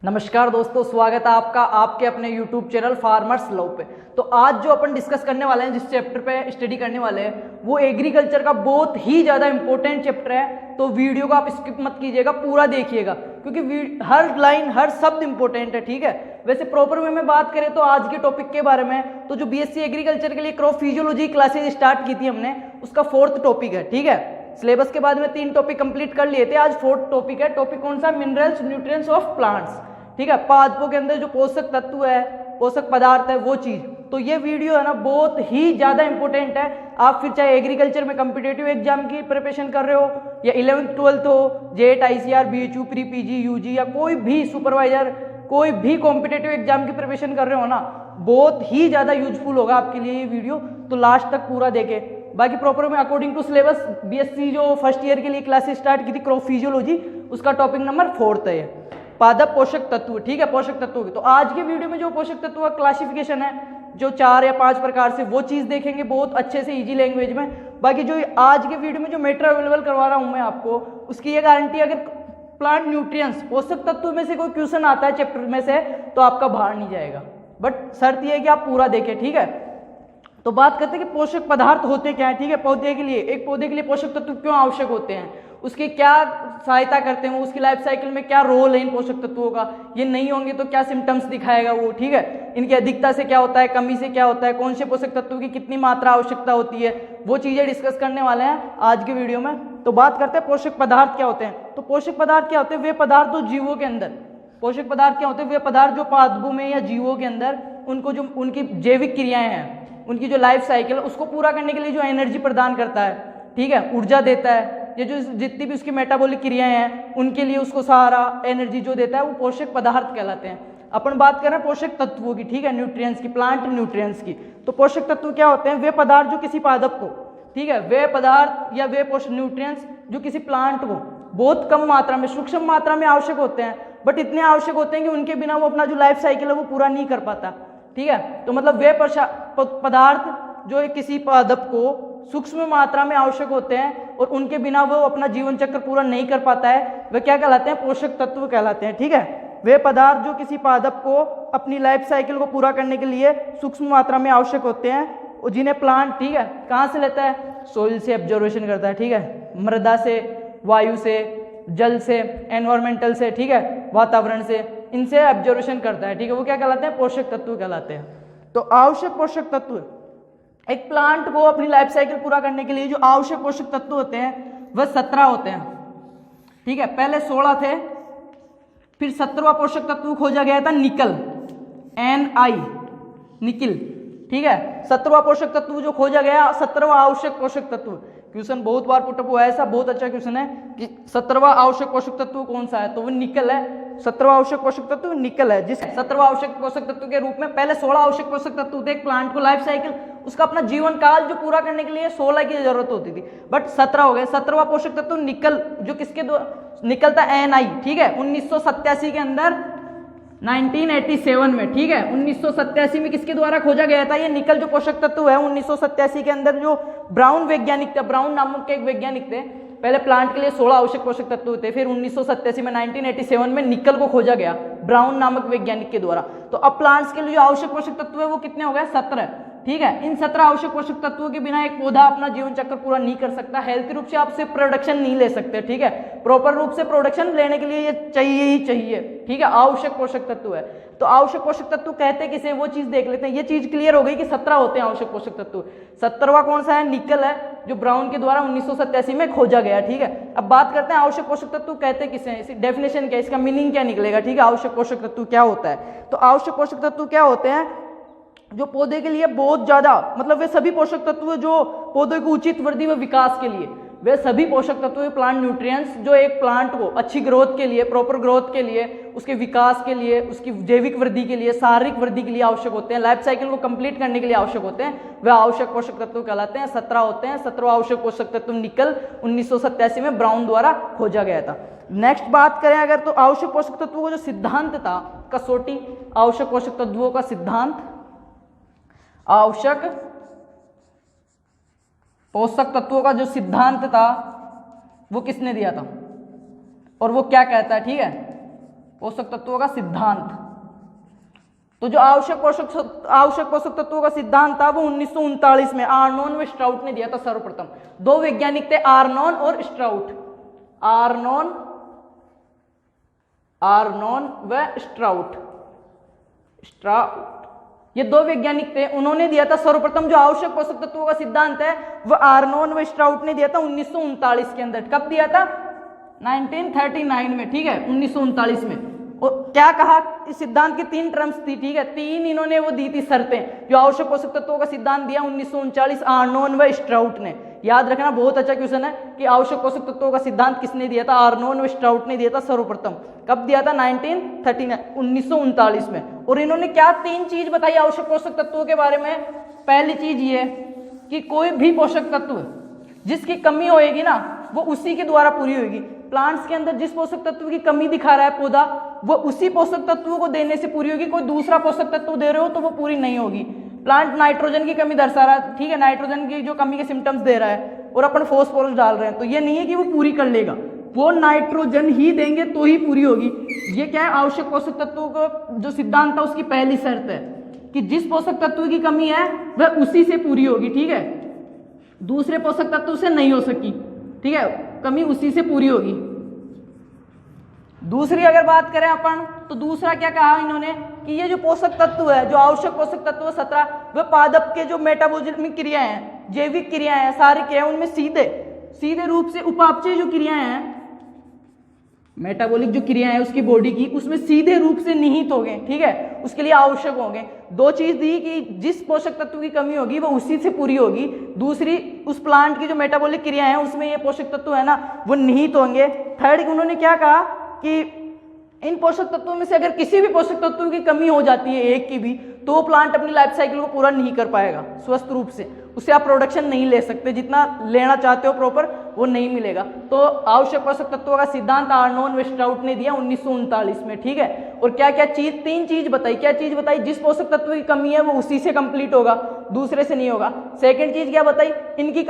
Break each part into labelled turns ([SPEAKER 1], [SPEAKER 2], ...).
[SPEAKER 1] नमस्कार दोस्तों, स्वागत है आपका आपके अपने YouTube चैनल फार्मर्स लव पे। तो आज जो अपन डिस्कस करने वाले हैं, जिस चैप्टर पे स्टडी करने वाले हैं, वो एग्रीकल्चर का बहुत ही ज़्यादा इंपॉर्टेंट चैप्टर है। तो वीडियो को आप स्किप मत कीजिएगा, पूरा देखिएगा, क्योंकि हर लाइन हर शब्द इंपॉर्टेंट है। ठीक है, वैसे प्रॉपर वे में बात करें तो आज के टॉपिक के बारे में, तो जो BSc एग्रीकल्चर के लिए क्रॉप फिजियोलॉजी क्लासेज स्टार्ट की थी हमने, उसका 4th टॉपिक है। ठीक है, सिलेबस के बाद में 3 टॉपिक कंप्लीट कर लिए थे, आज 4th टॉपिक है। टॉपिक कौन सा? Minerals nutrients of plants. ठीक है, पादपों के अंदर जो पोषक तत्व है, पोषक पदार्थ है, वो चीज। तो ये वीडियो है ना, बहुत ही ज्यादा इंपॉर्टेंट है। आप फिर चाहे एग्रीकल्चर में कॉम्पिटिटिव एग्जाम की प्रिपरेशन कर रहे हो, या 11th 12th हो, jet ICR BHU pre PG UG, या कोई भी सुपरवाइजर, कोई भी कॉम्पिटिटिव एग्जाम की प्रिपरेशन कर रहे हो ना, बहुत ही ज्यादा यूजफुल होगा आपके लिए ये वीडियो। तो लास्ट तक पूरा देखे। बाकी प्रॉपर में अकॉर्डिंग टू सिलेबस BSc जो फर्स्ट ईयर के लिए क्लासेस स्टार्ट की थी क्रॉप फिजियोलॉजी, उसका टॉपिक नंबर 4th है पादप पोषक तत्व। ठीक है, पोषक तत्व की। तो आज के वीडियो में जो पोषक तत्व का क्लासिफिकेशन है, जो 4 या 5 प्रकार से, वो चीज देखेंगे बहुत अच्छे से इजी लैंग्वेज में। बाकी जो आज के वीडियो में जो मैटर अवेलेबल करवा रहा हूं मैं आपको, उसकी ये गारंटी, अगर प्लांट न्यूट्रिएंट्स पोषक तत्व में से कोई क्वेश्चन आता है चैप्टर में से, तो आपका बाहर नहीं जाएगा। बट शर्त यह है कि आप पूरा देखें। ठीक है, तो बात करते हैं कि पोषक पदार्थ होते क्या है। ठीक है, पौधे के लिए, एक पौधे के लिए पोषक तत्व क्यों आवश्यक होते हैं, उसकी क्या सहायता करते हैं, उसकी लाइफ साइकिल में क्या रोल है इन पोषक तत्वों का, ये नहीं होंगे तो क्या सिम्टम्स दिखाएगा वो। ठीक है, इनकी अधिकता से क्या होता है, कमी से क्या होता है, कौन से पोषक तत्वों की कितनी मात्रा आवश्यकता होती है, वो चीजें डिस्कस करने वाले हैं आज के वीडियो में। तो बात करते हैं पोषक पदार्थ क्या होते हैं। तो पोषक पदार्थ क्या होते हैं? वे पदार्थ जो जीवों के अंदर, पोषक पदार्थ क्या होते हैं? वे पदार्थ जो पादपों में या जीवों के अंदर उनको जो उनकी जैविक क्रियाएं हैं, उनकी जो लाइफ साइकिल है, उसको पूरा करने के लिए जो एनर्जी प्रदान करता है, ठीक है, ऊर्जा देता है, ये जो जितनी भी उसकी मेटाबॉलिक क्रियाएं हैं, उनके लिए उसको सारा एनर्जी जो देता है, वो पोषक पदार्थ कहलाते हैं। अपन बात कर रहे हैं पोषक तत्वों की, ठीक है, न्यूट्रिएंट्स की, प्लांट न्यूट्रिएंट्स की। तो पोषक तत्व क्या होते हैं? वे पदार्थ जो किसी पादप को, ठीक है, वे पदार्थ या वे पोषक न्यूट्रिएंट्स जो किसी प्लांट को बहुत कम मात्रा में, सूक्ष्म मात्रा में आवश्यक होते हैं, बट इतने आवश्यक होते हैं कि उनके बिना वो अपना जो लाइफ साइकिल है वो पूरा नहीं कर पाता। ठीक है, तो मतलब वे पदार्थ जो किसी पादप को सूक्ष्म मात्रा में आवश्यक होते हैं और उनके बिना वो अपना जीवन चक्र पूरा नहीं कर पाता है, वे क्या कहलाते हैं? पोषक तत्व कहलाते हैं। ठीक है, वे पदार्थ जो किसी पादप को अपनी लाइफ साइकिल को पूरा करने के लिए सूक्ष्म मात्रा में आवश्यक होते हैं, और जिन्हें प्लांट, ठीक है, कहाँ से लेता है? सोइल से एब्जॉर्वेशन करता है। ठीक है, मृदा से, वायु से, जल से, एनवायरमेंटल से, ठीक है, वातावरण से, इनसे एब्जॉर्वेशन करता है। ठीक है, वो क्या कहलाते हैं? पोषक तत्व कहलाते हैं। तो आवश्यक पोषक तत्व, एक प्लांट को अपनी लाइफ साइकिल पूरा करने के लिए जो आवश्यक पोषक तत्व होते हैं, वह 17 होते हैं। ठीक है, पहले 16 थे, फिर 17वां पोषक तत्व खोजा गया था, निकल, Ni, निकिल। ठीक है, 17वां पोषक तत्व जो खोजा गया, 17वां आवश्यक पोषक तत्व। क्वेश्चन बहुत बार पुटअप हुआ है, ऐसा बहुत अच्छा क्वेश्चन है कि 17वां आवश्यक पोषक तत्व कौन सा है, तो वो निकल है। 17वां आवश्यक पोषक तत्व निकल है, जिस 17वां आवश्यक पोषक तत्व के रूप में पहले 16 आवश्यक पोषक तत्व थे। एक प्लांट को लाइफ साइकिल, उसका अपना जीवन काल जो पूरा करने के लिए 16 की जरूरत होती थी, बट 17 हो गए। 17वां पोषक तत्व निकल, जो किसके द्वारा निकलता है? Ni। ठीक है, 1987 के अंदर, 1987 में, ठीक है, 1987 में किसके द्वारा खोजा गया था ये निकल जो पोषक तत्व है? 1987 के अंदर जो ब्राउन वैज्ञानिक थे, ब्राउन नामक के एक वैज्ञानिक थे, पहले प्लांट के लिए 16 आवश्यक पोषक तत्व थे, फिर 1987 में 1987 में निकल को खोजा गया ब्राउन नामक वैज्ञानिक के द्वारा। तो अब प्लांट्स के लिए जो आवश्यक पोषक तत्व है वो कितने हो गए? 17। ठीक है, इन 17 आवश्यक पोषक तत्वों के बिना एक पौधा अपना जीवन चक्र पूरा नहीं कर सकता। हेल्थी रूप से आप सिर्फ प्रोडक्शन नहीं ले सकते। ठीक है, प्रॉपर रूप से प्रोडक्शन लेने के लिए ये चाहिए ही चाहिए। ठीक है, आवश्यक पोषक तत्व है। तो आवश्यक पोषक तत्व कहते किसे, वो चीज देख लेते हैं। ये चीज क्लियर हो गई कि 17 होते हैं आवश्यक पोषक तत्व। 17वां कौन सा है? निकल है, जो ब्राउन के द्वारा 1987 में खोजा गया। ठीक है, अब बात करते हैं आवश्यक पोषक तत्व कहते किसे हैं, इसकी डेफिनेशन क्या है, इसका मीनिंग क्या निकलेगा। ठीक है, आवश्यक पोषक तत्व क्या होता है? तो आवश्यक पोषक तत्व क्या होते हैं? जो पौधे के लिए बहुत ज्यादा, मतलब वे सभी पोषक तत्व जो पौधे की उचित वृद्धि व विकास के लिए, वे सभी पोषक तत्व, प्लांट न्यूट्रिएंट्स जो एक प्लांट को अच्छी ग्रोथ के लिए, प्रॉपर ग्रोथ के लिए, उसके विकास के लिए, उसकी जैविक वृद्धि के लिए, शारीरिक वृद्धि के लिए आवश्यक होते हैं, लाइफ साइकिल को कंप्लीट करने के लिए आवश्यक होते हैं, वे आवश्यक पोषक तत्व कहलाते हैं। 17 होते हैं। 17वां आवश्यक पोषक तत्व निकल 1987 में ब्राउन द्वारा खोजा गया था। नेक्स्ट बात करें अगर, तो आवश्यक पोषक तत्वों का जो सिद्धांत था, कसौटी, आवश्यक पोषक तत्वों का सिद्धांत, आवश्यक पोषक तत्वों का जो सिद्धांत था वो किसने दिया था और वो क्या कहता है? ठीक है, पोषक तत्वों का सिद्धांत। तो जो आवश्यक पोषक तत्वों का सिद्धांत था वो 1939 में आर्नोन व स्ट्राउट ने दिया था सर्वप्रथम। दो वैज्ञानिक थे, आर्नोन और स्ट्राउट। आर्नोन व स्ट्राउट ये दो वैज्ञानिक थे, उन्होंने दिया था सर्वप्रथम जो आवश्यक पोषक तत्वों का सिद्धांत है वह आर्नोन व स्ट्राउट ने दिया था 1939 के अंदर। कब दिया था? 1939 में, ठीक है, 1939 में। और क्या कहा? इस सिद्धांत की 3 टर्म्स थी, ठीक है, 3 इन्होंने वो दी थी शर्तें। जो आवश्यक पोषक तत्वों का सिद्धांत दिया 1939 आर्नोन व स्ट्राउट ने। याद रखना, बहुत अच्छा क्वेश्चन है कि आवश्यक पोषक तत्वों का सिद्धांत किसने दिया था? आर्नोन व स्ट्राउट ने दिया था सर्वप्रथम। कब दिया था? 1939 में। और इन्होंने क्या 3 चीज बताई आवश्यक पोषक तत्वों के बारे में? पहली चीज ये कि कोई भी पोषक तत्व जिसकी कमी होएगी ना वो उसी के द्वारा पूरी होगी। प्लांट्स के अंदर जिस पोषक तत्व की कमी दिखा रहा है पौधा, वो उसी पोषक तत्वों को देने से पूरी होगी। कोई दूसरा पोषक तत्व दे रहे हो तो वो पूरी नहीं होगी। प्लांट नाइट्रोजन की कमी दर्शा रहा है, ठीक है, नाइट्रोजन की जो कमी के सिम्टम्स दे रहा है और अपन फॉस्फोरस डाल रहे हैं, तो ये नहीं है कि वो पूरी कर लेगा, वो नाइट्रोजन ही देंगे तो ही पूरी होगी। ये क्या है? आवश्यक पोषक तत्वों को जो सिद्धांत था उसकी पहली शर्त है कि जिस पोषक तत्व की कमी है वह उसी से पूरी होगी, ठीक है, दूसरे पोषक तत्व से नहीं हो सकी, ठीक है, कमी उसी से पूरी होगी। दूसरी अगर बात करें अपन तो दूसरा क्या कहा इन्होंने कि ये जो पोषक तत्व है, जो आवश्यक पोषक तत्व 17, वह पादप के जो मेटाबॉलिज्मिक क्रियाएं हैं, जैविक क्रियाएं हैं, सारी क्रियाएं उनमें सीधे रूप से उपापचय जो क्रियाएं हैं, मेटाबॉलिक जो क्रियाएं हैं उसकी बॉडी की, उसमें सीधे रूप से निहित होंगे, ठीक है, उसके लिए आवश्यक होंगे। 2 चीज दी कि जिस पोषक तत्व की कमी होगी वो उसी से पूरी होगी, दूसरी उस प्लांट की जो मेटाबॉलिक क्रियाएं हैं उसमें ये पोषक तत्व है ना वो निहित होंगे। थर्ड उन्होंने क्या कहा कि इन पोषक तत्वों में से अगर किसी भी पोषक तत्व की कमी हो जाती है, एक की भी, तो वो प्लांट अपनी लाइफ साइकिल को पूरा नहीं कर पाएगा स्वस्थ रूप से, उससे आप प्रोडक्शन नहीं ले सकते, जितना लेना चाहते हो प्रॉपर वो नहीं मिलेगा। तो आवश्यक पोषक तत्वों का सिद्धांत आर्नोन व स्ट्राउट ने दिया 1939 में, ठीक है। और क्या क्या चीज? 3 चीज बताई। क्या चीज बताई? जिस पोषक तत्व की कमी है वो उसी से कंप्लीट होगा, दूसरे से नहीं होगा। सेकंड चीज क्या बताई? इनकी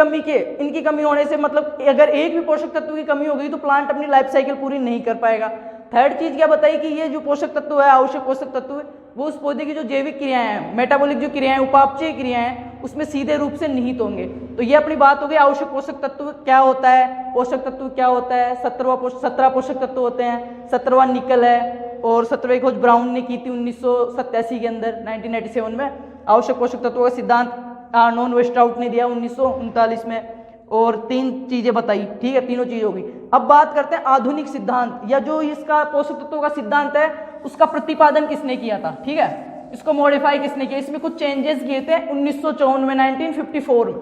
[SPEAKER 1] कमी होने से मतलब अगर एक भी पोषक तत्व की कमी हो गई तो प्लांट अपनी लाइफ साइकिल पूरी नहीं कर पाएगा। थर्ड चीज क्या बताई कि ये जो पोषक तत्व है, आवश्यक पोषक तत्व, वो उस पौधे की जो जैविक क्रियाएं हैं, मेटाबॉलिक जो क्रियाएं, उपापचय क्रियाएं हैं, उसमें सीधे रूप से निहित होंगे। तो ये अपनी बात हो गई आवश्यक पोषक तत्व क्या होता है, पोषक तत्व क्या होता है। 17 पोषक तत्व होते हैं। 17वां निकल है और 17वीं खोज ब्राउन ने की थी 1987 के अंदर, 1987 में। आवश्यक पोषक तत्वों का सिद्धांत आर्नोन व स्ट्राउट ने दिया 1939 में, और 3 चीजें बताई, ठीक है, तीनों चीज होगी। अब बात करते हैं आधुनिक सिद्धांत, या जो इसका पोषक तत्वों का सिद्धांत है उसका प्रतिपादन किसने किया था, ठीक है, इसको मॉडिफाई किसने किया, इसमें कुछ चेंजेस किए थे 1954 में, 1954 में,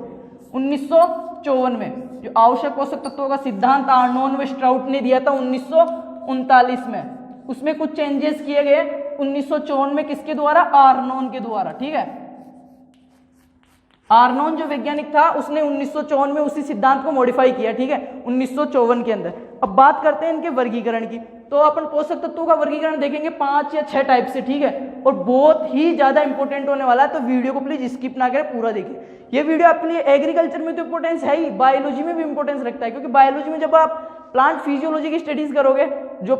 [SPEAKER 1] 1954 में। जो आवश्यक पोषक तत्वों का सिद्धांत आर्नोन व स्ट्राउट ने दिया था 1939 में, उसमें कुछ चेंजेस किए गए 1954 में। किसके द्वारा? आर्नोन के द्वारा, ठीक है। आर्नोन जो वैज्ञानिक था उसने 1954 में उसी सिद्धांत को मॉडिफाई किया, ठीक है, 1954 के अंदर। अब बात करते हैं इनके वर्गीकरण की। तो अपन पोषक तत्वों का वर्गीकरण देखेंगे 5 या 6 टाइप से, ठीक है, और बहुत ही ज्यादा इंपॉर्टेंट होने वाला है, तो वीडियो को प्लीज स्किप ना करें, पूरा देखिए। ये वीडियो आपके लिए एग्रीकल्चर में तो इंपॉर्टेंस है ही, बायोलॉजी में भी इंपॉर्टेंस रखता है, क्योंकि बायोलॉजी में जब आप प्लांट फिजियोलॉजी की स्टडीज करोगे जो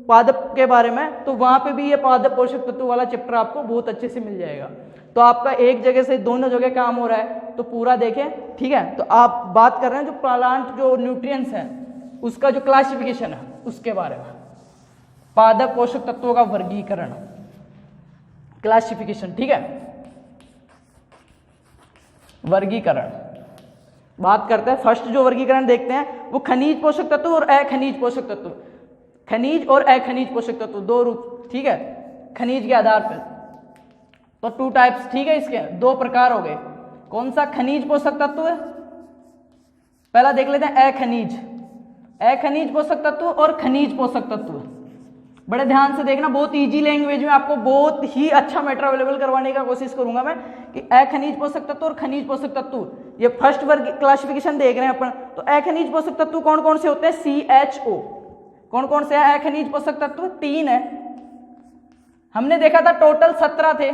[SPEAKER 1] पादप के बारे में, तो वहां पे भी ये पादप पोषक तत्व वाला चैप्टर आपको बहुत अच्छे से मिल जाएगा। तो आपका एक जगह से दोनों जगह काम हो रहा है, तो पूरा देखें, ठीक है। तो आप बात कर रहे हैं जो प्लांट जो न्यूट्रिएंट्स हैं उसका जो क्लासिफिकेशन है उसके बारे में, पादप पोषक तत्वों का वर्गीकरण, क्लासिफिकेशन, ठीक है, वर्गीकरण। बात करते हैं, फर्स्ट जो वर्गीकरण देखते हैं वो खनिज पोषक तत्व और अखनिज पोषक तत्व, खनिज और अखनिज पोषक तत्व 2 रूप, ठीक है, खनिज के आधार पर। तो 2 टाइप्स, ठीक है, इसके 2 प्रकार हो गए। कौन सा? खनिज पोषक तत्व है, पहला देख लेते हैं अखनिज पोषक तत्व और खनिज पोषक तत्व। बड़े ध्यान से देखना, बहुत इजी लैंग्वेज में आपको बहुत ही अच्छा मैटर अवेलेबल करवाने का कोशिश करूंगा मैं, कि अखनिज पोषक तत्व और खनिज पोषक तत्व, ये फर्स्ट वर्ग क्लासिफिकेशन देख रहे हैं अपन। तो अखनिज पोषक तत्व कौन कौन से होते हैं? CHO। कौन कौन से है अखनिज पोषक तत्व? 3 है। हमने देखा था टोटल 17 थे,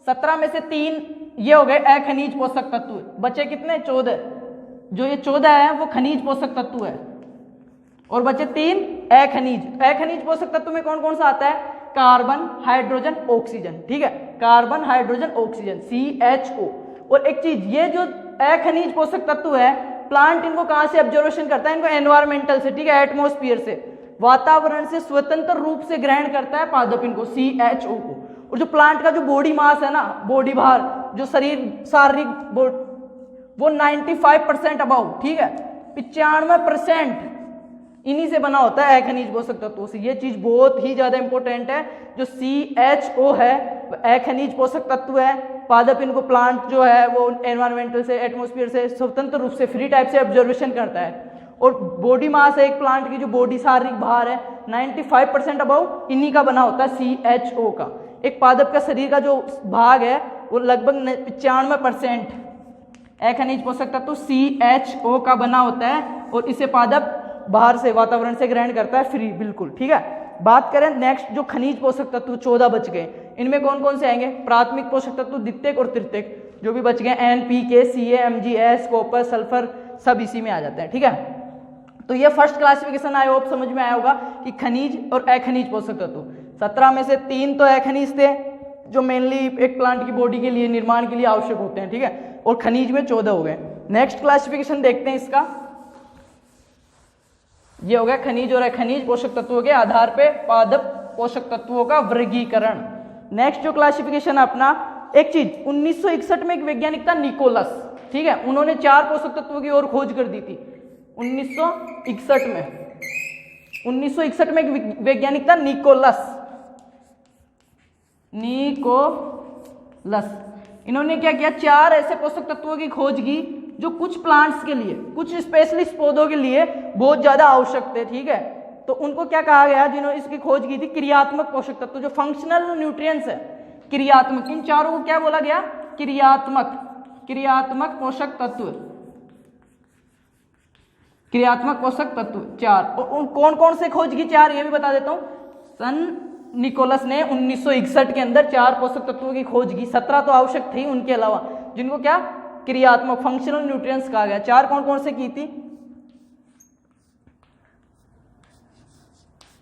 [SPEAKER 1] 17 में से 3 ये हो गए अखनिज पोषक तत्व, बचे कितने? 14। जो ये 14 है वो खनिज पोषक तत्व है, और बचे 3 अखनिज। अखनिज पोषक तत्व में कौन कौन सा आता है? कार्बन, हाइड्रोजन, ऑक्सीजन, ठीक है, कार्बन, हाइड्रोजन, ऑक्सीजन, CHO। और एक चीज, ये जो अखनिज पोषक तत्व है, प्लांट इनको कहां से ऑब्जर्वेशन करता है? इनको एनवायरमेंटल से, ठीक है, एटमॉस्फेयर से, वातावरण से स्वतंत्र रूप से ग्रहण करता है पादप इनको, CHO को। और जो प्लांट का जो बॉडी मास है ना, बॉडी भार, जो शारीरिक वो 95% अबाउ, ठीक है, 95% इन्हीं से बना होता है अखनिज पोषक तत्वों से। ये चीज बहुत ही ज्यादा इंपॉर्टेंट है। जो CHO है अखनिज पोषक तत्व है, पादप इनको, प्लांट जो है वो एनवायरमेंटल से, एटमॉस्फेयर से स्वतंत्र रूप से, फ्री टाइप से ऑब्जर्वेशन करता है। और बॉडी मास है एक प्लांट की, जो बॉडी शारीरिक भार है 95% अबाउ इन्हीं का बना होता है, CHO का। एक पादप का शरीर का जो भाग है वो लगभग 95% अखनिज पोषक तत्व CHO का बना होता है, और इसे पादप बाहर से, वातावरण से ग्रहण करता है फ्री, बिल्कुल, ठीक है। बात करें नेक्स्ट, जो खनिज पोषक तत्व 14 बच गए, इनमें कौन कौन से आएंगे? प्राथमिक पोषक तत्व, द्वितीयक और तृतीयक, जो भी बच गए NPK, Ca, Mg, copper, sulphur, सब इसी में आ जाते हैं, ठीक है। तो ये फर्स्ट क्लासिफिकेशन आई होप समझ में आया होगा कि खनिज और अखनिज पोषक तत्व। 17 में से 3 तो अखनिज थे, जो मेनली एक प्लांट की बॉडी के लिए, निर्माण के लिए आवश्यक होते हैं, ठीक है, और खनिज में 14 हो गए। नेक्स्ट क्लासिफिकेशन देखते हैं इसका। ये हो गया खनिज और अखनिज पोषक तत्वों के आधार पे पादप पोषक तत्वों का वर्गीकरण। नेक्स्ट जो क्लासिफिकेशन अपना, एक चीज 1961 में एक वैज्ञानिक था निकोलस, ठीक है, उन्होंने 4 पोषक तत्वों की ओर खोज कर दी थी 1961 में। 1961 में एक वैज्ञानिक था निकोलस। इन्होंने क्या किया? 4 ऐसे पोषक तत्वों की खोज की जो कुछ प्लांट्स के लिए, कुछ स्पेशलिस्ट पौधों के लिए बहुत ज्यादा आवश्यक थे, ठीक है। तो उनको क्या कहा गया, जिन्होंने इसकी खोज की थी? क्रियात्मक पोषक तत्व, जो फंक्शनल न्यूट्रिएंट्स है, क्रियात्मक। इन चारों को क्या बोला गया? क्रियात्मक पोषक तत्व, क्रियात्मक पोषक तत्व 4। और कौन कौन से खोज की 4, ये भी बता देता हूं। सन निकोलस ने 1961 के अंदर 4 पोषक तत्वों की खोज की। 17 तो आवश्यक थी उनके अलावा, जिनको क्या क्रियात्मक, फंक्शनल न्यूट्रिएंट्स कहा गया। 4 कौन कौन से की थी?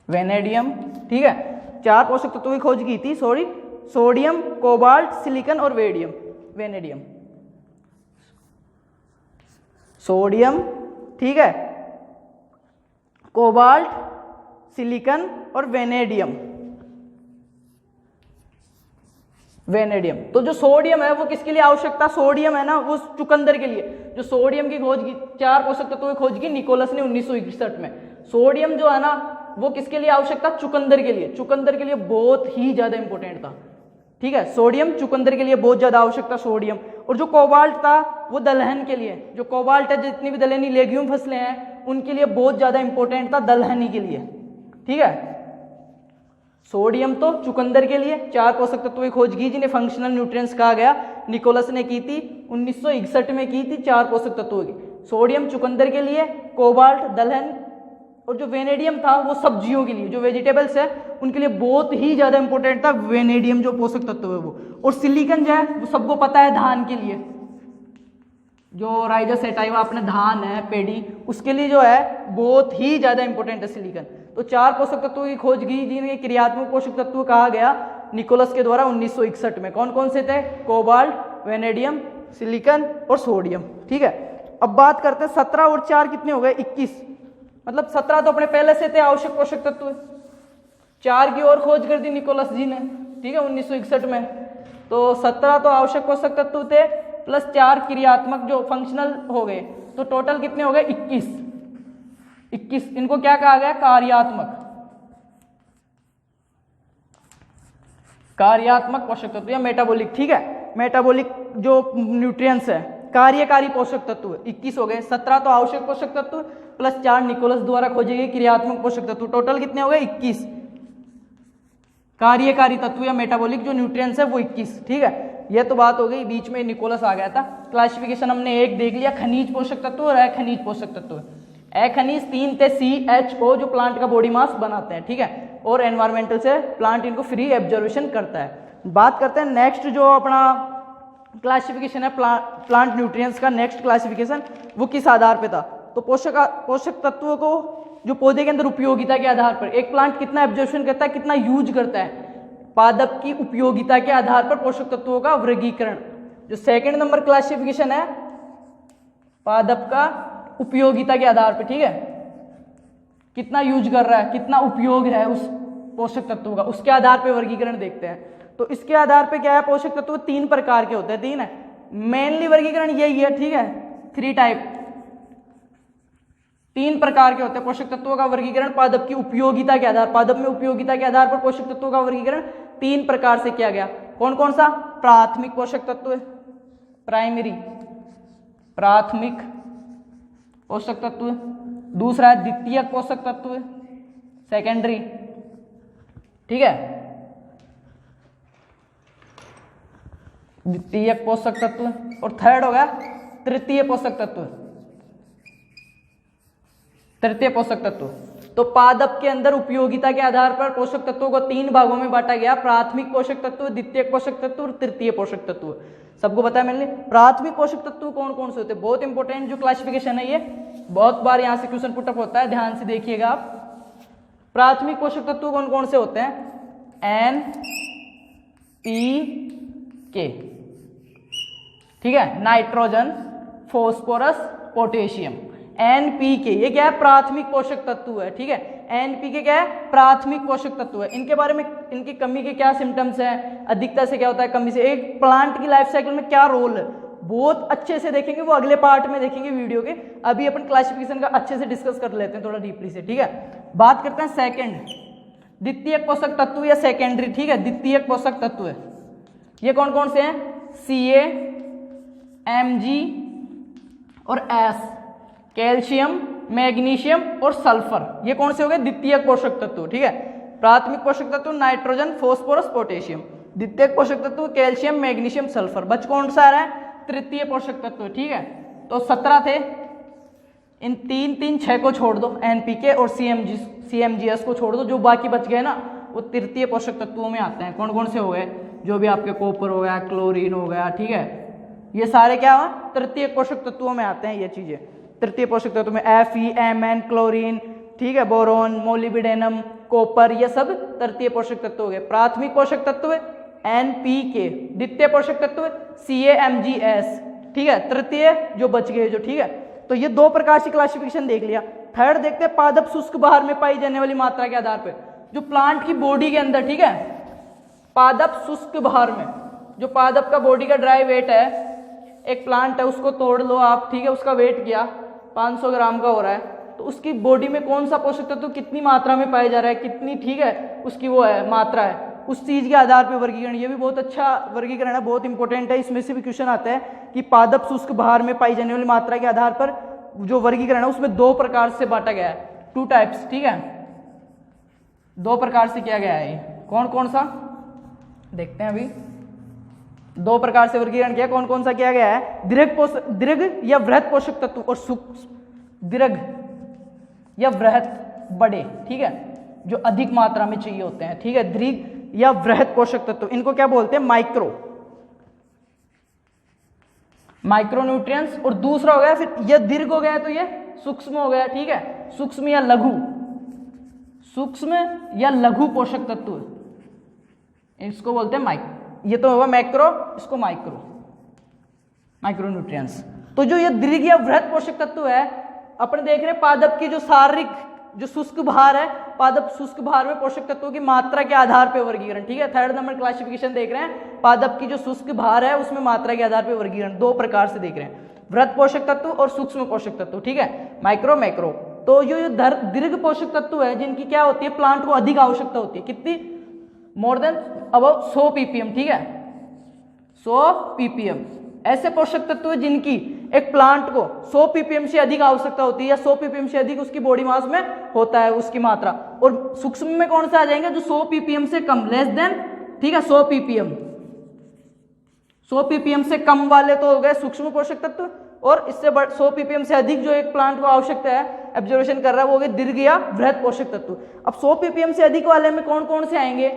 [SPEAKER 1] वेनेडियम, ठीक है, 4 पोषक तत्वों की खोज की थी, सोडियम, कोबाल्ट, सिलिकॉन और वेनेडियम। सोडियम, ठीक है, कोबाल्ट, सिलिकॉन और वेनेडियम। तो जो सोडियम है वो किसके लिए आवश्यक था? सोडियम है ना, वो चुकंदर के लिए। जो सोडियम की खोज की, 4 पोषक तत्वों की खोज की निकोलस ने 1961 में। सोडियम जो है ना, वो किसके लिए आवश्यक था? चुकंदर के लिए। चुकंदर के लिए बहुत ही ज्यादा इंपॉर्टेंट था, ठीक है, सोडियम चुकंदर के लिए बहुत ज्यादा आवश्यक था सोडियम। और जो कोबाल्ट था वो दलहन के लिए, जो कोबाल्ट है, जितनी भी दलहनी लेग्यूम फसलें हैं उनके लिए बहुत ज्यादा इंपॉर्टेंट था, दलहनी के लिए, ठीक है। सोडियम तो चुकंदर के लिए 4 पोषक तत्वों की खोज की, जिन्हें फंक्शनल न्यूट्रिएंट्स कहा गया। निकोलस ने की थी 1961 में, की थी 4 पोषक तत्वों की। सोडियम चुकंदर के लिए, कोबाल्ट दलहन, और जो वेनेडियम था वो सब्जियों के लिए, जो वेजिटेबल्स है उनके लिए बहुत ही ज्यादा इंपॉर्टेंट था वेनेडियम जो पोषक तत्व है वो। और सिलिकॉन जो है वो सबको पता है धान के लिए, जो राइजस एटाइवा अपने धान है, पेडी, उसके लिए जो है बहुत ही ज्यादा इंपॉर्टेंट है सिलिकॉन। तो 4 पोषक तत्वों की खोज की, जिन्हें क्रियात्मक पोषक तत्व कहा गया निकोलस के द्वारा 1961 में। कौन कौन से थे? कोबाल्ट, वेनेडियम, सिलिकॉन और सोडियम, ठीक है। अब बात करते हैं 17 और 4 कितने हो गए? 21। मतलब 17 तो अपने पहले से थे आवश्यक पोषक तत्व, 4 की ओर खोज कर दी निकोलस जी ने, ठीक है, 1961 में। तो 17 तो आवश्यक पोषक तत्व थे, प्लस 4 क्रियात्मक जो फंक्शनल हो गए, तो टोटल कितने हो गए? 21। इनको क्या कहा गया? कार्यात्मक पोषक तत्व या मेटाबॉलिक, ठीक है, मेटाबॉलिक जो न्यूट्रिएंट्स है, कार्यकारी पोषक तत्व 21 हो गए। 17 तो आवश्यक पोषक तत्व प्लस 4 निकोलस द्वारा खोजे गए क्रियात्मक पोषक तत्व, टोटल कितने हो गए? 21। कार्यकारी तत्व या मेटाबॉलिक जो न्यूट्रिएंट्स है वो 21, ठीक है। यह तो बात हो गई, बीच में निकोलस आ गया था। क्लासिफिकेशन हमने एक देख लिया, खनिज पोषक तत्व और अखनिज पोषक तत्व। अखनिज 3 थे, CHO जो प्लांट का बॉडी मास बनाते हैं, ठीक है, और एनवायरमेंटल से प्लांट इनको फ्री एब्जॉर्प्शन करता है। बात करते हैं नेक्स्ट जो अपना क्लासिफिकेशन है प्लांट न्यूट्रिएंट्स का। नेक्स्ट क्लासिफिकेशन वो किस आधार पे था? तो पोषक तत्वों को जो पौधे के अंदर उपयोगिता के आधार पर एक प्लांट कितना एब्जॉर्प्शन करता है, कितना यूज करता है, पादप की उपयोगिता के आधार पर पोषक तत्वों का वर्गीकरण। जो सेकंड नंबर क्लासिफिकेशन है पादप का उपयोगिता के आधार पर, ठीक है, कितना यूज कर रहा है, कितना उपयोग है उस पोषक तत्वों का, उसके आधार पर वर्गीकरण देखते हैं। तो इसके आधार पर क्या है, पोषक तत्व 3 प्रकार के होते हैं, 3 है मेनली वर्गीकरण यही है, ठीक है, 3 टाइप, 3 प्रकार के होते हैं पोषक तत्वों का वर्गीकरण पादप की उपयोगिता के आधार, पादप में उपयोगिता के आधार पर पोषक तत्वों का वर्गीकरण 3 प्रकार से किया गया। कौन कौन सा, प्राथमिक पोषक तत्व, प्राइमरी प्राथमिक पोषक तत्व, दूसरा है द्वितीयक पोषक तत्व, सेकेंडरी, ठीक है, द्वितीयक पोषक तत्व, और थर्ड हो गया तृतीय पोषक तत्व, तृतीय पोषक तत्व। तो पादप के अंदर उपयोगिता के आधार पर पोषक तत्वों को 3 भागों में बांटा गया, प्राथमिक पोषक तत्व, द्वितीयक पोषक तत्व और तृतीय पोषक तत्व। सबको पता है मैंने। प्राथमिक पोषक तत्व कौन कौन से होते हैं, बहुत इंपॉर्टेंट जो क्लासिफिकेशन है ये, बहुत बार यहां से क्वेश्चन पुटअप होता है, ध्यान से देखिएगा आप। प्राथमिक पोषक तत्व कौन कौन से होते हैं, NPK, ठीक है, नाइट्रोजन, फॉस्फोरस, पोटेशियम, NPK, ये क्या है, प्राथमिक पोषक तत्व है, ठीक है, NPK क्या है, प्राथमिक पोषक तत्व है। इनके बारे में, इनकी कमी के क्या सिम्टम्स हैं, अधिकता से क्या होता है, कमी से, एक प्लांट की लाइफ साइकिल में क्या रोल है, बहुत अच्छे से देखेंगे, वो अगले पार्ट में देखेंगे वीडियो के। अभी अपन क्लासिफिकेशन का अच्छे से डिस्कस कर लेते हैं थोड़ा डीपली से, ठीक है। बात करते हैं सेकेंड, द्वितीयक पोषक तत्व या सेकेंडरी, ठीक है, द्वितीयक पोषक तत्व है, ये कौन कौन से हैं, Ca, Mg और S, कैल्शियम, मैग्नीशियम और सल्फर, ये कौन से हो गए, द्वितीयक पोषक तत्व, ठीक है। प्राथमिक पोषक तत्व नाइट्रोजन, फॉस्फोरस, पोटेशियम, द्वितीयक पोषक तत्व कैल्शियम, मैग्नीशियम, सल्फर। बच कौन सा आ रहा है, तृतीय पोषक तत्व, ठीक है। तो 17 थे, इन 6 को छोड़ दो, NPK और CMGS को छोड़ दो, जो बाकी बच गए ना वो तृतीय पोषक तत्वों में आते हैं। कौन कौन से हो गए, जो भी आपके कॉपर हो गया, क्लोरीन हो गया, ठीक है, ये सारे क्या हुआ, तृतीय पोषक तत्वों में आते हैं ये चीजें। तृतीय पोषक तत्व में FeMn, क्लोरीन, ठीक है, बोरोन, मोलिब्डेनम, कॉपर, ये सब तृतीय पोषक तत्व हो गए। प्राथमिक पोषक तत्व NPK, द्वितीय पोषक तत्व CaMgS, ठीक है, तृतीय जो बच गए जो, ठीक है। तो ये 2 प्रकार की क्लासिफिकेशन देख लिया। थर्ड देखते हैं पादप शुष्क बाहर में पाई जाने वाली मात्रा के आधार पर, जो प्लांट की बॉडी के अंदर, ठीक है, पादप शुष्क बाहर में, जो पादप का बॉडी का ड्राई वेट है, एक प्लांट है उसको तोड़ लो आप, ठीक है, उसका वेट किया 500 ग्राम का हो रहा है, तो उसकी बॉडी में कौन सा पोषक तत्व कितनी मात्रा में पाया जा रहा है, कितनी, ठीक है, उसकी वो है मात्रा है, उस चीज के आधार पर वर्गीकरण। ये भी बहुत अच्छा वर्गीकरण है, बहुत इंपॉर्टेंट है, इसमें से भी क्वेश्चन आता है कि पादप शुष्क बाहर में पाई जाने वाली मात्रा के आधार पर जो वर्गीकरण है उसमें 2 प्रकार से बांटा गया है, 2 टाइप्स, ठीक है, 2 प्रकार से किया गया है। कौन कौन सा देखते हैं अभी। 2 प्रकार से वर्गीकरण किया, कौन कौन सा किया गया है, दीर्घ या वृहत पोषक तत्व और सूक्ष्म, दीर्घ या वृहत बड़े, ठीक है, जो अधिक मात्रा में चाहिए होते हैं, ठीक है, दीर्घ या वृहत पोषक तत्व, इनको क्या बोलते हैं, माइक्रोन्यूट्रिएंट्स। और दूसरा हो गया, फिर यह दीर्घ हो गया तो ये सूक्ष्म हो गया, ठीक है, सूक्ष्म या लघु पोषक तत्व, इसको बोलते हैं ये तो होगा मैक्रो, इसको माइक्रोन्यूट्रिएंट्स। तो जो ये दीर्घ या वृहत पोषक तत्व है, अपन देख रहे हैं पादप की जो शारीरिक जो शुष्क भार है, पादप शुष्क भार में पोषक तत्वों की मात्रा के आधार पर वर्गीकरण, ठीक है, 3rd नंबर क्लासिफिकेशन देख रहे हैं, पादप की जो शुष्क भार है उसमें मात्रा के आधार पर वर्गीकरण 2 प्रकार से देख रहे हैं, वृहत पोषक तत्व और सूक्ष्म पोषक तत्व, ठीक है, मैक्रो। तो जो दीर्घ पोषक तत्व है, जिनकी क्या होती है, प्लांट को अधिक आवश्यकता होती है, कितनी, मोर देन अबाउट 100 ppm, ठीक है, 100 ppm। ऐसे पोषक तत्व जिनकी एक प्लांट को 100 ppm से अधिक आवश्यकता होती है, या 100 ppm से अधिक उसकी बॉडी मास में होता है उसकी मात्रा। और सूक्ष्म में कौन सा आ जाएंगे, जो 100 ppm से कम, लेस देन, ठीक है, 100 ppm, 100 ppm से कम वाले तो हो गए सूक्ष्म पोषक तत्व, और इससे 100 ppm से अधिक जो एक प्लांट को आवश्यकता है, एब्जॉर्प्शन कर रहा है, वो हो गए दीर्घ या वृहत पोषक तत्व। अब 100 ppm से अधिक वाले में कौन कौन से आएंगे,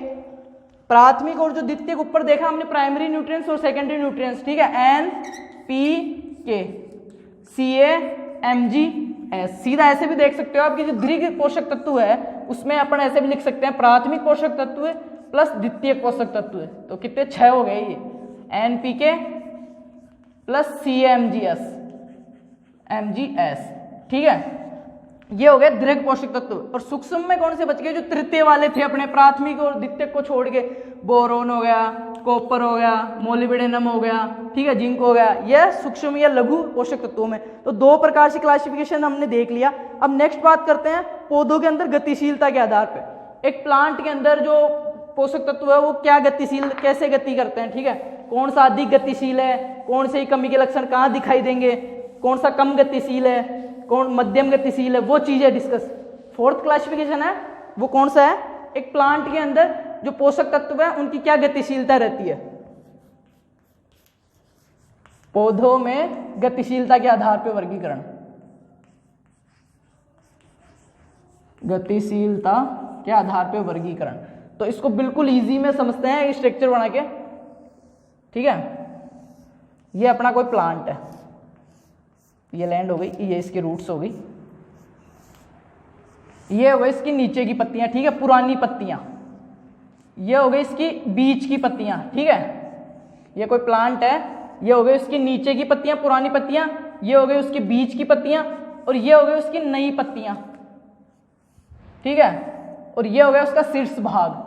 [SPEAKER 1] प्राथमिक और जो द्वितीयक, ऊपर देखा हमने प्राइमरी न्यूट्रिएंट्स और सेकेंडरी न्यूट्रिएंट्स, ठीक है, NPK, CaMg एस। सीधा ऐसे भी देख सकते हो आप कि जो दीर्घ पोषक तत्व है उसमें अपन ऐसे भी लिख सकते हैं प्राथमिक पोषक तत्व प्लस द्वितीय पोषक तत्व। तो कितने 6 हो गए ये, एनपीके प्लस CMGS MGS, ठीक है। ये हो गए दीर्घ पोषक तत्व। और सूक्ष्म में कौन से बच गए, जो तृतीय वाले थे अपने प्राथमिक और द्वितीय को छोड़ के, बोरोन हो गया, कॉपर हो गया, मोलिब्डेनम हो गया, ठीक है, जिंक हो गया, यह सूक्ष्म या लघु पोषक तत्वों में। तो 2 प्रकार से क्लासिफिकेशन हमने देख लिया। अब नेक्स्ट बात करते हैं पौधों के अंदर गतिशीलता के आधार पर। एक प्लांट के अंदर जो पोषक तत्व है वो क्या गतिशील, कैसे गति करते हैं, ठीक है, कौन सा अधिक गतिशील है, कौन से कमी के लक्षण कहाँ दिखाई देंगे, कौन सा कम गतिशील है, कौन मध्यम गतिशील है, वो चीजें डिस्कस। 4th क्लासिफिकेशन है वो कौन सा है, एक प्लांट के अंदर जो पोषक तत्व है उनकी क्या गतिशीलता रहती है। पौधों में गतिशीलता के आधार पर वर्गीकरण, गतिशीलता के आधार पर वर्गीकरण। तो इसको बिल्कुल इजी में समझते हैं स्ट्रक्चर बना के, ठीक है। ये अपना कोई प्लांट है, ये लैंड हो गई, ये इसकी रूट्स हो गई, ये हो गई इसकी नीचे की पत्तियां, ठीक है, पुरानी पत्तियां, ये हो गई इसकी बीच की पत्तियां, ठीक है। ये कोई प्लांट है, ये हो गई उसकी नीचे की पत्तियां पुरानी पत्तियां, ये हो गई उसकी बीच की पत्तियां, और ये हो गई उसकी नई पत्तियां, ठीक है। और ये हो गया उसका शीर्ष भाग,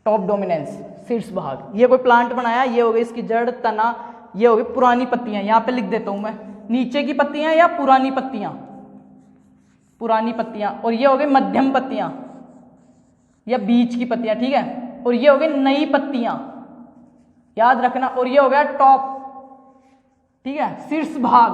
[SPEAKER 1] टॉप डोमिनेंस, शीर्ष भाग। ये कोई प्लांट बनाया, ये हो गई इसकी जड़, तना, ये हो गई पुरानी पत्तियां, यहां पे लिख देता हूं मैं, नीचे की पत्तियां या पुरानी पत्तियां, पुरानी पत्तियां, और ये हो गई मध्यम पत्तियां या बीच की पत्तियां, ठीक है। और ये हो गई नई पत्तियां, याद रखना। और ये हो गया टॉप, ठीक है, शीर्ष भाग,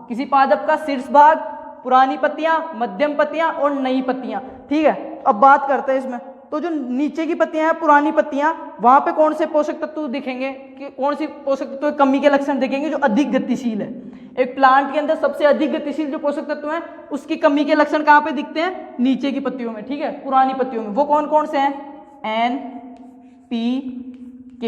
[SPEAKER 1] किसी पादप का शीर्ष भाग, पुरानी पत्तियां, मध्यम पत्तियां और नई पत्तियां, ठीक है। अब बात करते हैं इसमें, तो जो नीचे की पत्तियां हैं, पुरानी पत्तियां, वहां पे कौन से पोषक तत्व दिखेंगे, कि कौन सी पोषक तत्व की कमी के लक्षण दिखेंगे, जो अधिक गतिशील है। एक प्लांट के अंदर सबसे अधिक गतिशील जो पोषक तत्व है उसकी कमी के लक्षण कहां पे दिखते हैं, नीचे की पत्तियों में, ठीक है, पुरानी पत्तियों में। वो कौन कौन से हैं, N, P, K,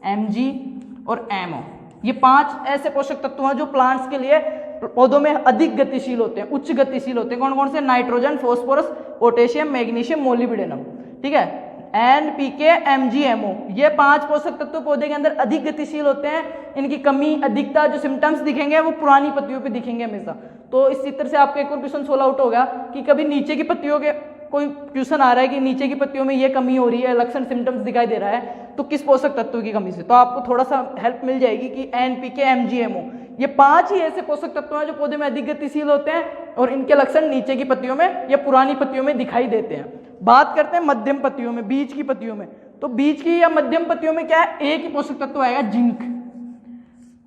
[SPEAKER 1] Mg और MO। ये 5 ऐसे पोषक तत्व हैं जो प्लांट्स के लिए, पौधों में अधिक गतिशील होते हैं, उच्च गतिशील होते हैं। कौन कौन से, nitrogen, phosphorus, potassium, magnesium, molybdenum, ठीक है, N, P, K, Mg, MO। ये 5 पोषक तत्व पौधे के अंदर अधिक गतिशील होते हैं। इनकी कमी, अधिकता, जो सिम्टम्स दिखेंगे वो पुरानी पत्तियों पे दिखेंगे हमेशा। तो इस चित्र से आपको एक और क्वेश्चन सोल्व आउट होगा कि कभी नीचे की पत्तियों के कोई क्वेश्चन आ रहा है कि नीचे की पत्तियों में ये कमी हो रही है, लक्षण सिम्टम्स दिखाई दे रहा है, तो किस पोषक तत्व की कमी से, तो आपको थोड़ा सा हेल्प मिल जाएगी कि N, P, K, Mg, MO, ये 5 ही ऐसे पोषक तत्व हैं जो पौधे में अधिक गतिशील होते हैं और इनके लक्षण नीचे की पत्तियों में या पुरानी पत्तियों में दिखाई देते हैं। बात करते हैं मध्यम पत्तियों में, बीच की पत्तियों में। तो बीच की या मध्यम पत्तियों में क्या है, एक ही पोषक तत्व आएगा, जिंक।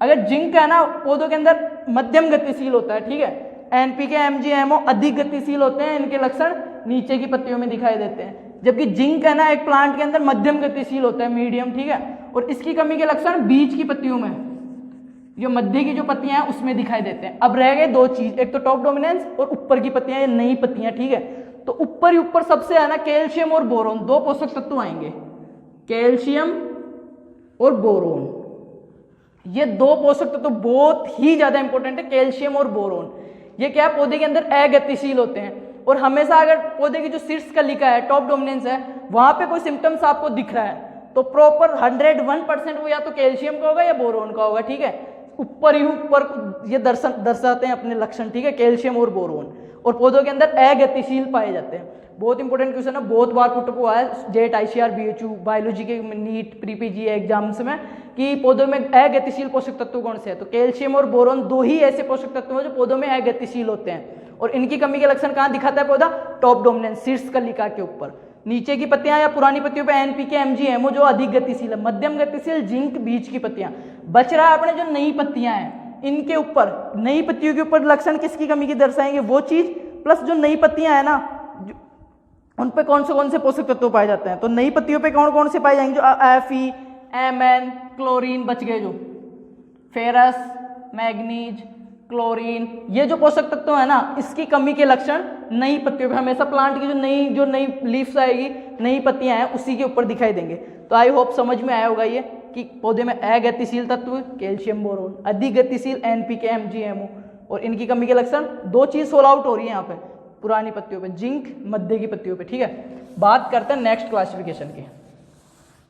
[SPEAKER 1] अगर जिंक है ना पौधों के अंदर मध्यम गतिशील होता है, ठीक है। NPK, Mg, MO अधिक गतिशील होते हैं, इनके लक्षण नीचे की पत्तियों में दिखाई देते हैं। जबकि जिंक है ना एक प्लांट के अंदर मध्यम गतिशील होता है, मीडियम, ठीक है। और इसकी कमी के लक्षण बीच की पत्तियों में, जो मध्य की जो पत्तियां हैं उसमें दिखाई देते हैं। अब रह गए 2 चीज, एक तो टॉप डोमिनेंस और ऊपर की पत्तियां, नई पत्तियां, ठीक है। तो ऊपर ही ऊपर सबसे है ना कैल्शियम और बोरोन, 2 पोषक तत्व आएंगे, कैल्शियम और बोरोन। ये 2 पोषक तत्व बहुत ही ज्यादा इंपॉर्टेंट है, कैल्शियम और बोरोन। ये क्या है, पौधे के अंदर अगतिशील होते हैं। और हमेशा अगर पौधे की जो शीर्ष कलिका है, टॉप डोमिनेंस है, वहां पे कोई सिम्टम्स आपको दिख रहा है तो प्रॉपर 101% वो या तो कैल्शियम का होगा या बोरोन का होगा, ठीक है। ऊपर ही ऊपर ये दर्शाते हैं अपने लक्षण, ठीक है, कैल्शियम और बोरोन। और पौधों के अंदर अगतिशील पाए जाते हैं। बहुत इंपॉर्टेंट क्वेश्चन है, बहुत बार पुट हुआ है जेट, ICR, BHU, बायोलॉजी के, नीट, प्री-PG एग्जाम्स में, कि पौधों में अगतिशील पोषक तत्व कौन से हैं। तो कैल्शियम और बोरोन 2 ही ऐसे पोषक तत्व हैं जो पौधों में अगतिशील होते हैं। और इनकी कमी के लक्षण कहाँ दिखाता है पौधा, टॉप डोमिनेंस, शीर्ष कलिका के ऊपर। नीचे की पत्तियां या पुरानी पत्तियों पे NPK, Mg, MO जो अधिक गतिशील है, मध्यम गतिशील जिंक, बीच की पत्तियां। बच रहा है अपने जो नई पत्तियां हैं, इनके ऊपर, नई पत्तियों के ऊपर लक्षण किसकी कमी की दर्शाएंगे, वो चीज, प्लस जो नई पत्तियां है ना उन पे कौन से पोषक तत्व पाए जाते हैं। तो नई पत्तियों पे कौन कौन से पाए जाएंगे, जो Fe, Mn, क्लोरीन बच गए, जो फेरस, मैग्नीज, क्लोरीन, ये जो पोषक तत्व है ना, इसकी कमी के लक्षण नई पत्तियों पे, हमेशा प्लांट की जो नई लीव्स आएगी, नई पत्तियां हैं, उसी के ऊपर दिखाई देंगे। तो आई होप समझ में आया होगा ये कि पौधे में अगतिशील तत्व कैल्शियम बोरोन, अधिक गतिशील NPK, Mg, MO, और इनकी कमी के लक्षण, दो चीज सोल आउट हो रही है यहाँ पे पुरानी पत्तियों पे, जिंक मध्य की पत्तियों पे, ठीक है। बात करते हैं नेक्स्ट क्लासिफिकेशन की।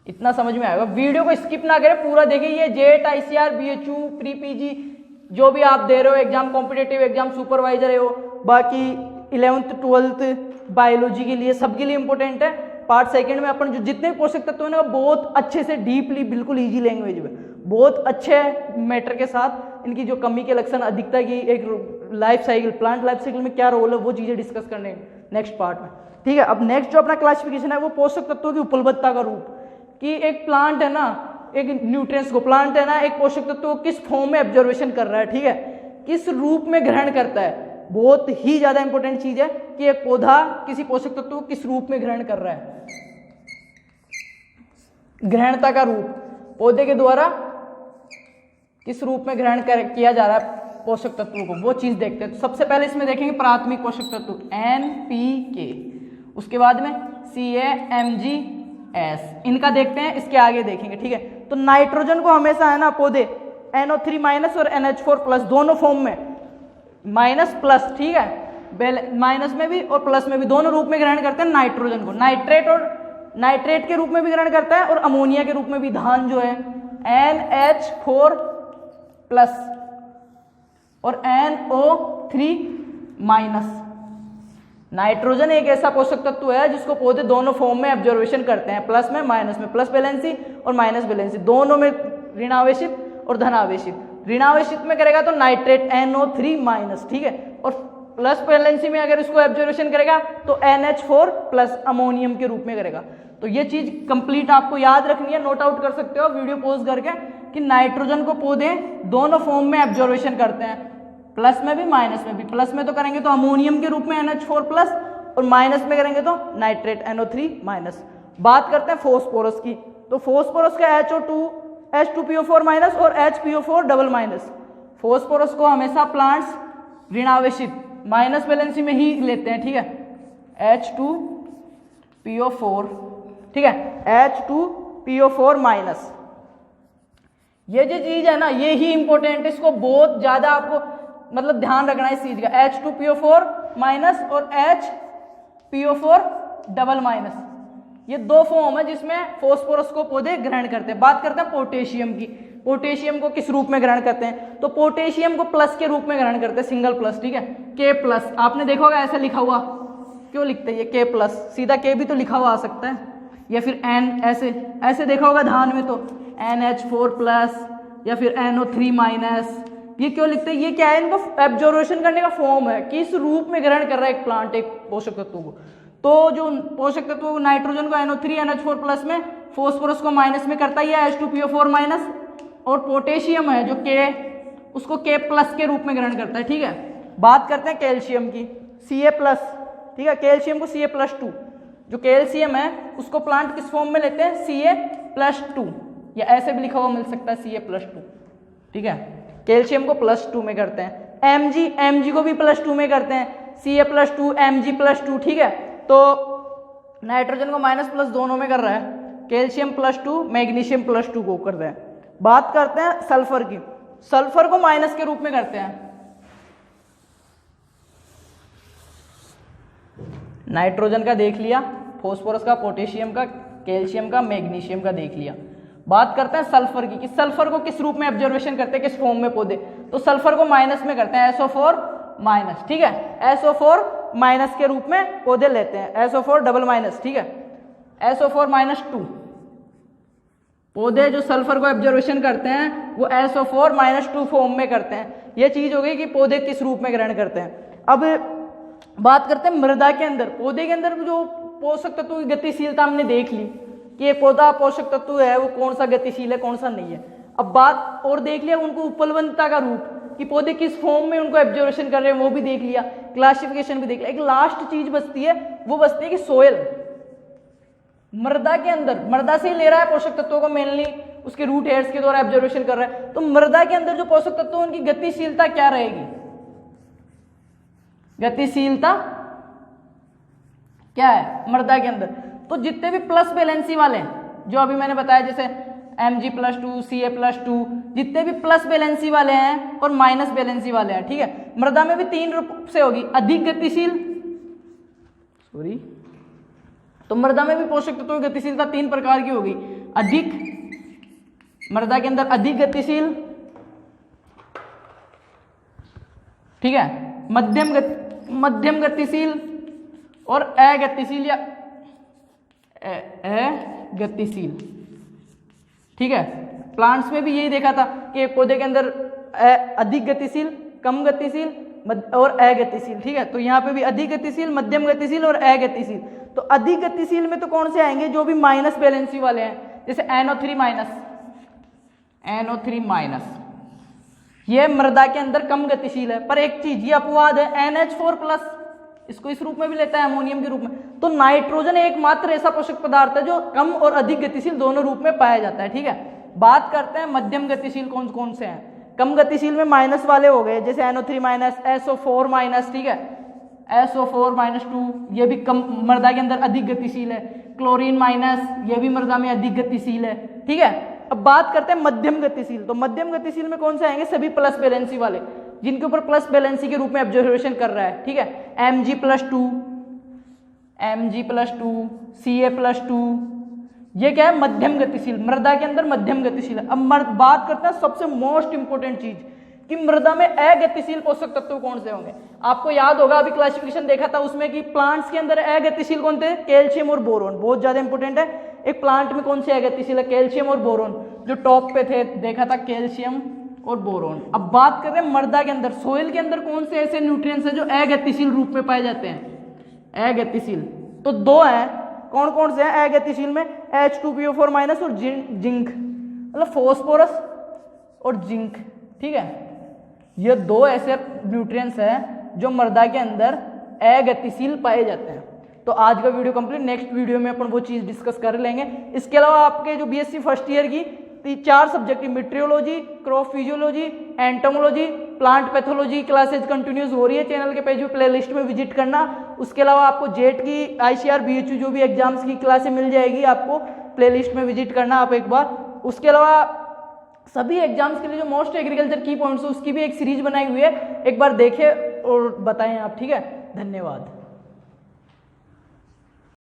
[SPEAKER 1] इतना समझ में आएगा, वीडियो को स्किप ना करें, पूरा देखिए। ये jet, ICR, BHU, pre PG जो भी आप दे रहे हो एग्जाम, कॉम्पिटेटिव एग्जाम, सुपरवाइजर है हो, बाकी 11th 12th बायोलॉजी के लिए, सबके लिए इंपॉर्टेंट है। पार्ट सेकंड में अपन जो जितने पोषक तत्व है ना बहुत अच्छे से डीपली, बिल्कुल इजी लैंग्वेज में, बहुत अच्छे मैटर के साथ इनकी जो कमी के लक्षण, अधिकता की, एक life cycle, plant life cycle में क्या रोल है, वो चीजें डिस्कस करने नेक्स्ट पार्ट में, ठीक है। अब नेक्स्ट जो अपना क्लासिफिकेशन है वो पोषक तत्वों की उपलब्धता का रूप, कि एक प्लांट है ना, एक न्यूट्रिएंट्स को, प्लांट है ना, एक पोषक तत्व को किस फॉर्म में ऑब्जर्वेशन कर रहा है, ठीक है, किस रूप में ग्रहण करता है। बहुत ही ज्यादा इंपॉर्टेंट चीज है कि एक पौधा किसी पोषक तत्व को किस रूप में ग्रहण कर रहा है। ग्रहणता का रूप, पौधे के द्वारा किस रूप में ग्रहण किया जा रहा है पोषक तत्वों को, वो चीज देखते हैं। तो सबसे पहले इसमें देखेंगे प्राथमिक पोषक तत्व NPK, उसके बाद में CA, Mg, S, इनका देखते हैं, इसके आगे देखेंगे, ठीक है। तो नाइट्रोजन को हमेशा है ना पौधे NO3- और NH4+ दोनों फॉर्म में, माइनस प्लस, ठीक है, माइनस में भी और प्लस में भी, दोनों रूप में ग्रहण करते हैं नाइट्रोजन को। नाइट्रेट के रूप में भी ग्रहण करता है और अमोनिया के रूप में भी। धान जो है NH4+ और NO3-। नाइट्रोजन एक ऐसा पोषक तत्व है जिसको पौधे दोनों फॉर्म में ऑब्जर्वेशन करते हैं, प्लस में माइनस में, प्लस वैलेंसी और माइनस वैलेंसी, दोनों में, ऋणावेशित और धनावेशित। ऋणावेशित में करेगा तो नाइट्रेट NO3-, ठीक है, और प्लस वैलेंसी में अगर इसको ऑब्जर्वेशन करेगा तो NH4+ अमोनियम के रूप में करेगा। तो ये चीज कंप्लीट आपको याद रखनी है, नोट आउट कर सकते हो वीडियो पॉज करके, कि नाइट्रोजन को पौधे दोनों फॉर्म में ऑब्जर्वेशन करते हैं, प्लस में भी माइनस में भी। प्लस में तो करेंगे तो अमोनियम के रूप में NH4+ और माइनस में करेंगे तो नाइट्रेट NO3-। बात करते हैं फॉस्फोरस की, तो फॉस्फोरस का H2PO4- और HPO4-। फॉस्फोरस को हमेशा प्लांट्स ऋणावेशित, माइनस वैलेंसी में ही लेते हैं, ठीक है, H2PO4, ठीक है, H2PO4-। ये जो चीज है ना ये ही इंपॉर्टेंट है, इसको बहुत ज्यादा आपको मतलब ध्यान रखना है इस चीज का। H2PO4- और HPO4-, ये दो फॉर्म है जिसमें फॉस्फोरस को पौधे ग्रहण करते हैं। बात करते हैं पोटेशियम की, पोटेशियम को किस रूप में ग्रहण करते हैं, तो पोटेशियम को प्लस के रूप में ग्रहण करते हैं, सिंगल प्लस, ठीक है, K+, आपने देखा होगा ऐसा लिखा हुआ, क्यों लिखते हैं ये K+, सीधा K भी तो लिखा हुआ आ सकता है, या फिर N, ऐसे देखा होगा धान में तो NH4+ या फिर NO3-। ये क्यों लिखते हैं, ये क्या है, इनको एब्जॉर्वेशन करने का फॉर्म है, किस रूप में ग्रहण कर रहा है एक प्लांट एक पोषक तत्व को। तो जो पोषक तत्व नाइट्रोजन को NO3 NH4+ में, फॉस्फोरस को माइनस में करता है H2PO4-, और पोटेशियम है जो K, उसको K+ के रूप में ग्रहण करता है, ठीक है। बात करते हैं कैल्शियम की, Ca+, ठीक है, कैल्शियम को Ca+2, जो कैल्शियम है उसको प्लांट किस फॉर्म में लेते हैं, Ca+2, या ऐसे भी लिखा हुआ मिल सकता है Ca+2, ठीक है, कैल्शियम को +2 में करते हैं। Mg को भी +2 में करते हैं, Ca+2 Mg+2, ठीक है। तो नाइट्रोजन को माइनस प्लस दोनों में कर रहा है, कैल्शियम +2 मैग्नीशियम +2 को कर रहे हैं। बात करते हैं सल्फर की, सल्फर को माइनस के रूप में करते हैं, नाइट्रोजन का देख लिया, फॉस्फोरस का, पोटेशियम का, कैल्शियम का, मैग्नीशियम का देख लिया। बात करते हैं सल्फर की, कि सल्फर को किस रूप में ऑब्जर्वेशन करते हैं, किस फॉर्म में पौधे, तो सल्फर को माइनस में करते हैं, SO4-, ठीक है, SO4- के रूप में पौधे लेते हैं, SO4-, ठीक है, SO4-2 पौधे जो सल्फर को ऑब्जर्वेशन करते हैं वो SO4-2 फॉर्म में करते हैं। ये चीज हो गई कि पौधे किस रूप में ग्रहण करते हैं। अब बात करते हैं मृदा के अंदर, पौधे के अंदर जो पोषक तत्वों की गतिशीलता हमने देख ली कि ये पौधा पोषक तत्व है वो कौन सा गतिशील है कौन सा नहीं है। अब बात और देख लिया उनको उपलब्धता का रूप कि पौधे किस फॉर्म में उनको ऑब्जर्वेशन कर रहे हैं वो भी देख लिया, क्लासिफिकेशन भी देख लिया। एक लास्ट चीज बचती है, वो बचती है कि सोयल, मृदा के अंदर, मृदा से ही ले रहा है पोषक तत्वों को मेनली, उसके रूट हेयर्स के द्वारा ऑब्जर्वेशन कर रहा है, तो मृदा के अंदर जो पोषक तत्व उनकी गतिशीलता क्या रहेगी, गतिशीलता क्या है मृदा के अंदर, तो जितने भी प्लस वैलेंसी वाले हैं जो अभी मैंने बताया, जैसे Mg+2 Ca+2 जितने भी प्लस वैलेंसी वाले हैं और माइनस वैलेंसी वाले हैं, ठीक है। मृदा में भी 3 रूप से होगी, अधिक गतिशील, सॉरी, तो मृदा में भी पोषक तत्वों की गतिशीलता 3 प्रकार की होगी, अधिक, मृदा के अंदर अधिक गतिशील, ठीक है, मध्यम गतिशील और अगतिशील या अगतिशील, ठीक है। प्लांट्स में भी यही देखा था कि एक पौधे के अंदर अधिक गतिशील, कम गतिशील और अगतिशील, ठीक है। तो यहाँ पे भी अधिक गतिशील, मध्यम गतिशील और अगतिशील। तो अधिक गतिशील में तो कौन से आएंगे, जो भी माइनस वैलेंसी वाले हैं, जैसे NO3 माइनस, ये मृदा के अंदर कम गतिशील है। पर एक चीज, ये अपवाद है, NH4+, इसको इस रूप में भी लेता है, अमोनियम के रूप में। तो नाइट्रोजन एकमात्र ऐसा पोषक पदार्थ है जो कम और अधिक गतिशील दोनों रूप में पाया जाता है, ठीक है। बात करते हैं मध्यम गतिशील कौन कौन से हैं। कम गतिशील में माइनस वाले हो गए, जैसे NO3-, SO4-, ठीक है, SO4-2, ये भी कम, मृदा के अंदर अधिक गतिशील है। क्लोरीन-, ये भी मृदा में अधिक गतिशील है, ठीक है। अब बात करते हैं मध्यम गतिशील। तो मध्यम गतिशील में कौन से आएंगे, सभी प्लस वैलेंसी वाले, जिनके ऊपर प्लस वैलेंसी के रूप में ऑब्जर्वेशन कर रहा है, ठीक है। Mg+2, Ca+2, ये क्या है, मध्यम गतिशील, मृदा के अंदर मध्यम गतिशील है। अब बात करते हैं सबसे मोस्ट इंपोर्टेंट चीज कि मृदा में अगतिशील पोषक तत्व कौन से होंगे। आपको याद होगा, अभी क्लासिफिकेशन देखा था उसमें कि प्लांट्स के अंदर अगतिशील कौन थे, कैल्शियम और बोरोन, बहुत ज्यादा इंपोर्टेंट है। एक प्लांट में कौन से अगतिशील है, कैल्शियम और बोरोन, जो टॉप पे थे देखा था, कैल्शियम और बोरोन। अब बात करें मृदा के अंदर, सोइल के अंदर कौन से ऐसे न्यूट्रिएंट्स हैं जो अगतिशील रूप में पाए जाते हैं, अगतिशील, तो 2 हैं। कौन कौन से हैं अगतिशील में, H2PO4- और जिंक, मतलब फॉस्फोरस और जिंक, ठीक है। ये 2 ऐसे न्यूट्रिएंट्स हैं जो मृदा के अंदर अगतिशील पाए जाते हैं। तो आज का वीडियो कंप्लीट, नेक्स्ट वीडियो में अपन वो चीज डिस्कस कर लेंगे। इसके अलावा आपके जो BSc फर्स्ट ईयर की 4 subject, meteorology, crop physiology, entomology, plant pathology classes continuous हो रही है। चैनल के पेज पे प्लेलिस्ट में विजिट करना। उसके अलावा आपको जेट की, ICR, BHU जो भी एग्जाम्स की क्लासें मिल जाएगी, आपको प्लेलिस्ट में विजिट करना आप एक बार। उसके अलावा सभी एग्जाम्स के लिए जो मोस्ट एग्रीकल्चर की पॉइंट्स है उसकी भी एक सीरीज बनाई हुई है, एक बार देखें और बताएं आप, ठीक है। धन्यवाद।